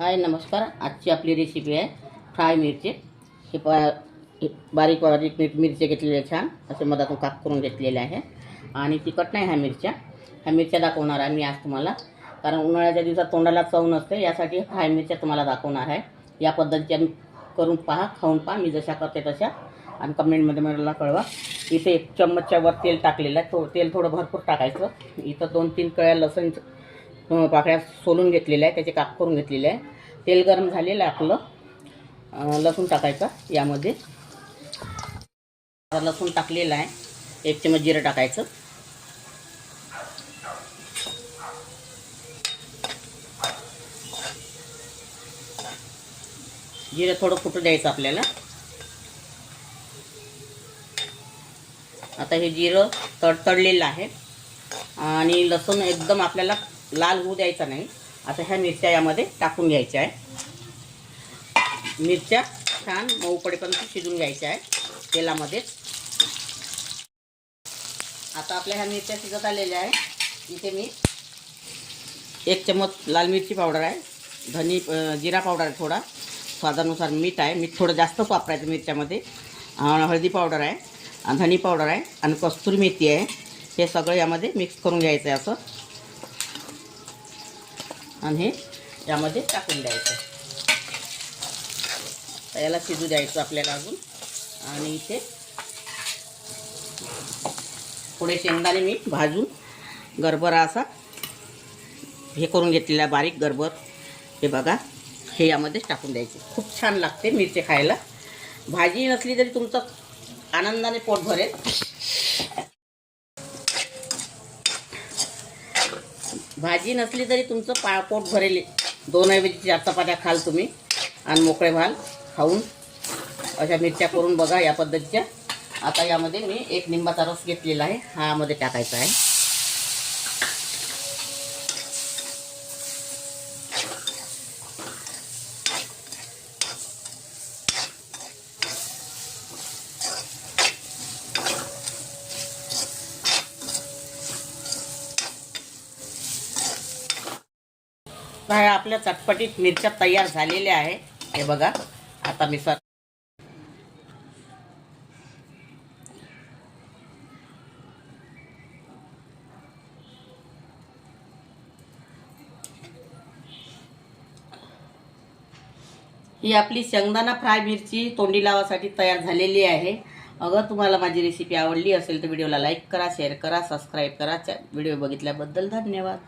हाय नमस्कार। आजची आपली रेसिपी आहे फ्राय मिरची। हे बारीक बारीक मिरची घेतलेल्या छान असे मधातून काप करून घेतलेले आहे आणि तिखट नाही ह्या मिरच्या दाखवणार आहे मी आज तुम्हाला, कारण उन्हाळ्याच्या दिवसात तोंडाला चव नसते, यासाठी फ्राय मिरच्या तुम्हाला दाखवणार आहे। या पद्धतीच्या करून पहा, खाऊन पहा, मी जशा करते तशा, आणि कमेंटमध्ये मला कळवा। इथे 1 चम्मचच्या वर तेल टाकलेलं आहे, तेल थोडं भरपूर टाकायचं। इथं 2-3 कळ्या लसूण पाकळ्या सोलून घेतलेल्या आहे, त्याचे काप करून घेतलेले आहे। तेल गरम झालेलं आहे आपलं, लसूण टाकायचं यामध्ये। लसूण टाकलेलं आहे, 1 चम्मच जिरं टाकायचं, जिरं थोडं फुटू द्यायचं आपल्याला। आता हे जिरं तडतडलेलं आहे आणि लसूण एकदम आपल्याला लाल होऊ द्यायचा नाही। आता ह्या मिरच्या यामध्ये टाकून घ्यायच्या आहे। मिरच्या छान मऊ पडेपर्यंत शिजून घ्यायच्या आहे तेलामध्ये। आता आपल्या ह्या मिरच्या शिजत आलेल्या आहे। इथे मी 1 चम्मच लाल मिरची पावडर आहे, जिरा पावडर आहे, थोडा स्वादानुसार मीठ आहे, मीठ थोडं जास्तच वापरायचं मिरच्यामध्ये, हळदी पावडर आहे, धनी पावडर आहे आणि कस्तुरी मेथी आहे। हे सगळं यामध्ये मिक्स करून घ्यायचं आहे असं, आणि हे यामध्ये टाकून द्यायचं। याला शिजू द्यायचं आपल्याला अजून। आणि इथे थोडे शेंगदाणे मी भाजून गरबरा असा हे करून घेतलेला बारीक गरबर, हे बघा, हे यामध्ये टाकून द्यायचे। खूप छान लागते मिरची खायला। भाजी नसली तरी तुमचं आनंदाने पोट भरेल। भाजी नसली तरी तुमचं पोट भरेल। 2 ऐवजी 4 चपात्या खाल तुम्ही आणि मोकळे व्हाल खाऊन। अशा मिरच्या करून बघा या पद्धतीच्या। आता यामध्ये मी 1 लिंबाचा रस घेतलेला आहे, हा यामध्ये टाकायचा आहे। काय आपल्या चटपटीत मिरच्या तयार झालेल्या आहे, हे बघा। आता मी ही आपली शेंगदाणा फ्राय मिरची तोंडी लावासाठी तयार झालेली आहे। अगर तुम्हाला माझी रेसिपी आवडली असेल तर व्हिडिओला लाईक करा, शेअर करा, सबस्क्राईब करा। व्हिडिओ बघितल्याबद्दल धन्यवाद।